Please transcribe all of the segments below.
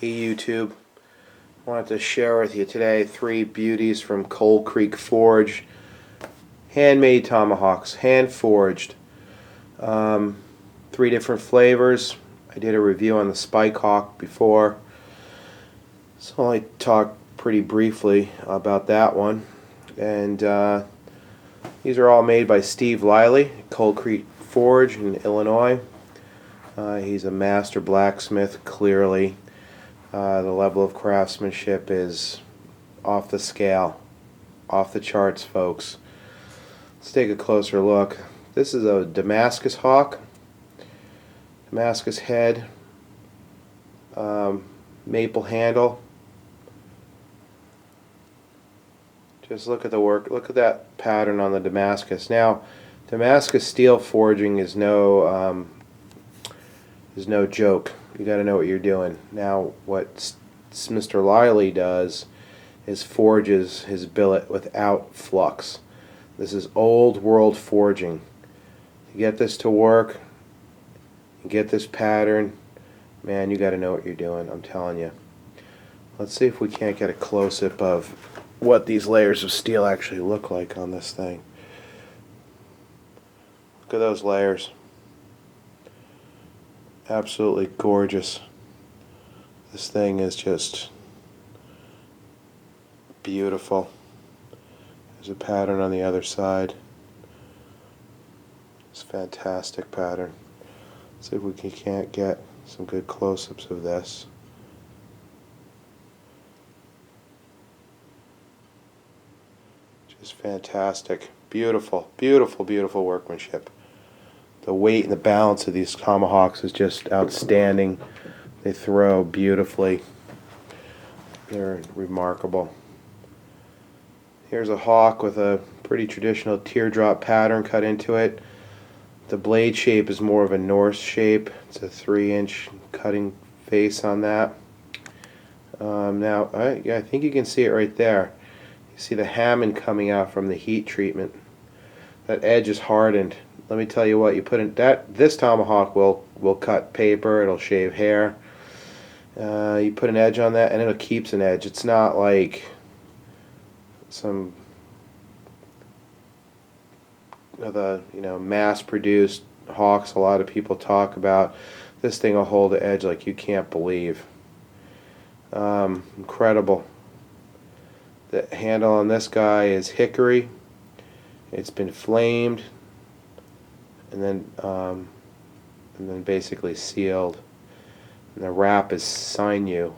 Hey YouTube, I wanted to share with you today 3 beauties from Coal Creek Forge. Handmade tomahawks, hand forged. 3 different flavors. I did a review on the Spike Hawk before, so I talked pretty briefly about that one. And these are all made by Steve Liley, Coal Creek Forge in Illinois. He's a master blacksmith, clearly. The level of craftsmanship is off the scale, off the charts, folks. Let's take a closer look. This is a Damascus hawk, Damascus head, maple handle. Just look at the work. Look at that pattern on the Damascus. Now, Damascus steel forging is no joke. You got to know what you're doing. Now, what Mr. Liley does is forges his billet without flux. This is old world forging. To get this to work, get this pattern, man, you got to know what you're doing. I'm telling you. Let's see if we can't get a close-up of what these layers of steel actually look like on this thing. Look at those layers. Absolutely gorgeous. This thing is just beautiful. There's a pattern on the other side. It's a fantastic pattern. Let's see if we can't get some good close-ups of this. Just fantastic. Beautiful, beautiful, beautiful workmanship. The weight and the balance of these tomahawks is just outstanding. They throw beautifully. They're remarkable. Here's a hawk with a pretty traditional teardrop pattern cut into it. The blade shape is more of a Norse shape. It's a 3-inch cutting face on that. Now, I think you can see it right there. You see the Hammond coming out from the heat treatment. That edge is hardened. Let me tell you what, you put in that, this tomahawk will cut paper, it'll shave hair. You put an edge on that and it keeps an edge. It's not like some of the mass-produced hawks a lot of people talk about. This thing will hold the edge like you can't believe. Incredible. The handle on this guy is hickory. It's been flamed and then basically sealed. And the wrap is sinew,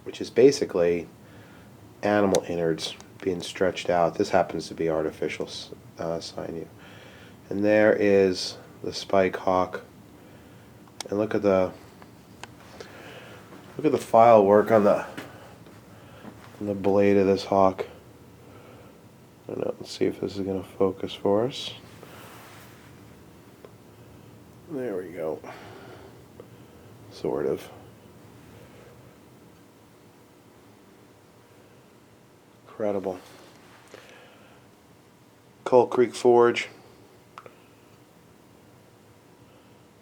which is basically animal innards being stretched out. This happens to be artificial sinew. And there is the Spike Hawk. And look at the file work on the blade of this hawk. I don't know, let's see if this is going to focus for us. There we go. Sort of. Incredible. Coal Creek Forge.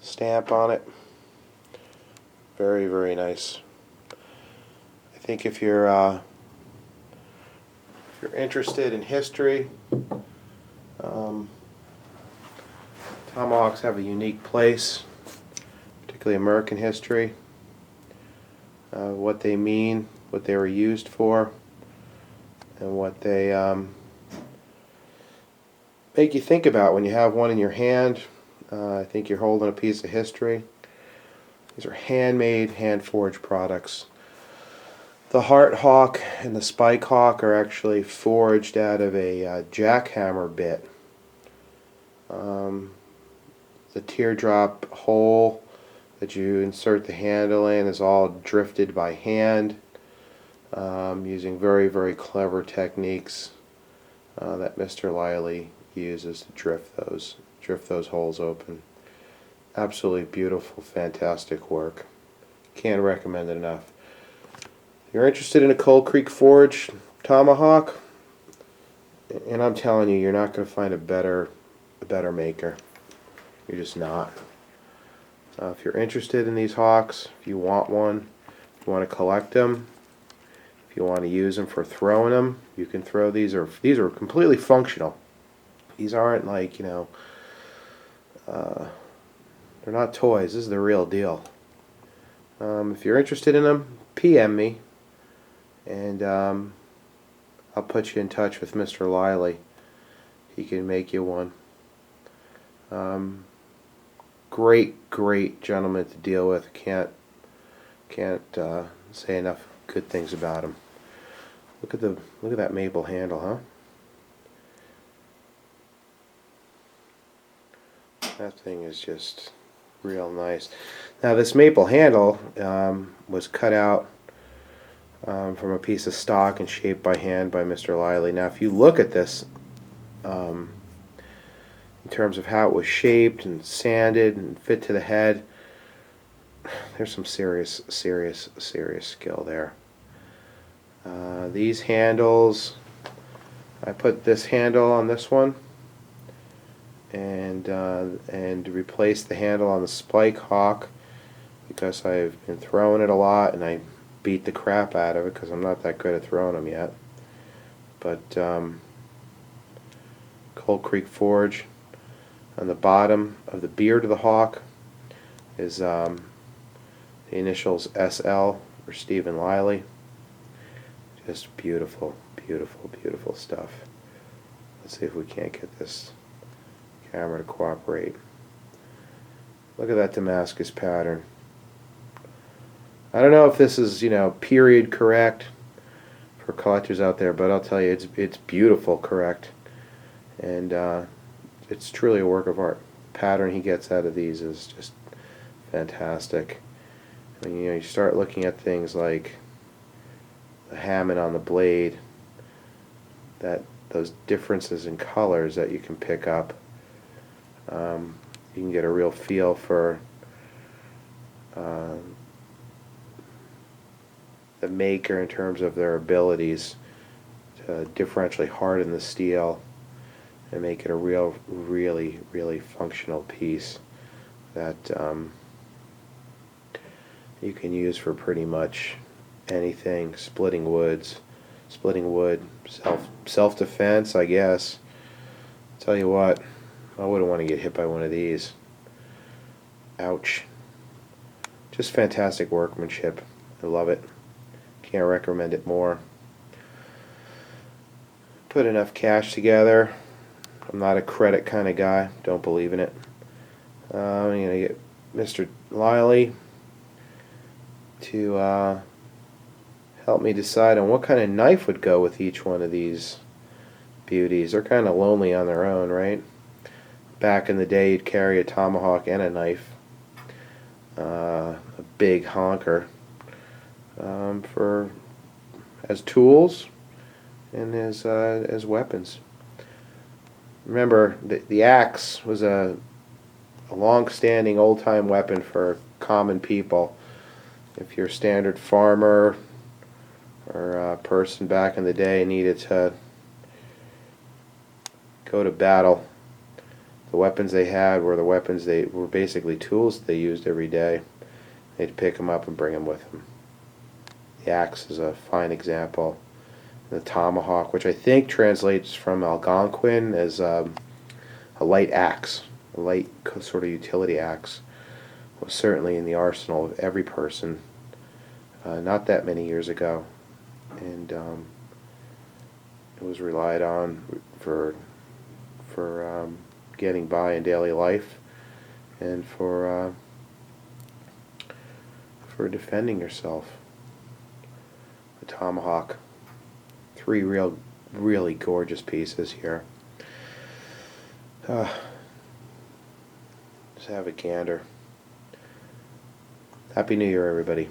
Stamp on it. Very, very nice. I think if you're interested in history, tomahawks have a unique place, particularly American history, what they mean, what they were used for, and what they make you think about when you have one in your hand. I think you're holding a piece of history. These are handmade, hand-forged products. The Heart Hawk and the Spike Hawk are actually forged out of a jackhammer bit. The teardrop hole that you insert the handle in is all drifted by hand, using very, very clever techniques that Mr. Liley uses to drift those holes open. Absolutely beautiful, fantastic work. Can't recommend it enough. If you're interested in a Coal Creek Forge tomahawk, and I'm telling you, you're not going to find a better maker. You're just not. If you're interested in these hawks, if you want one, if you want to collect them, if you want to use them for throwing them, you can throw these. These are completely functional. These aren't like, they're not toys. This is the real deal. If you're interested in them, PM me, and I'll put you in touch with Mr. Liley. He can make you one. Great gentleman to deal with. Can't say enough good things about him. Look at that maple handle, huh? That thing is just real nice. Now this maple handle was cut out from a piece of stock and shaped by hand by Mr. Liley. Now if you look at this in terms of how it was shaped and sanded and fit to the head, there's some serious skill there. These handles, I put this handle on this one and replaced the handle on the Spike Hawk because I've been throwing it a lot and I beat the crap out of it because I'm not that good at throwing them yet. But Cold Creek Forge, on the bottom of the beard of the hawk is the initials SL for Stephen Liley. Just beautiful stuff. Let's see if we can't get this camera to cooperate. Look at that Damascus pattern. I don't know if this is, period correct for collectors out there, but I'll tell you, it's beautiful correct, and it's truly a work of art. The pattern he gets out of these is just fantastic. I mean, you start looking at things like the Hammond on the blade, those differences in colors that you can pick up. You can get a real feel for the maker in terms of their abilities to differentially harden the steel and make it a really functional piece that you can use for pretty much anything. Splitting wood, self-defense, I guess. Tell you what, I wouldn't want to get hit by one of these. Ouch. Just fantastic workmanship. I love it. Can't recommend it more. Put enough cash together. I'm not a credit kind of guy. Don't believe in it. I'm going to get Mr. Liley to help me decide on what kind of knife would go with each one of these beauties. They're kind of lonely on their own, right? Back in the day, you'd carry a tomahawk and a knife, a big honker, as tools and as weapons. Remember, the axe was a long-standing, old-time weapon for common people. If your standard farmer or person back in the day needed to go to battle, the weapons they had were basically tools they used every day. They'd pick them up and bring them with them. The axe is a fine example. The tomahawk, which I think translates from Algonquin as a light axe, a light sort of utility axe, was certainly in the arsenal of every person not that many years ago, and it was relied on for getting by in daily life and for defending yourself. The tomahawk. 3 really gorgeous pieces here. Just have a gander. Happy New Year, everybody.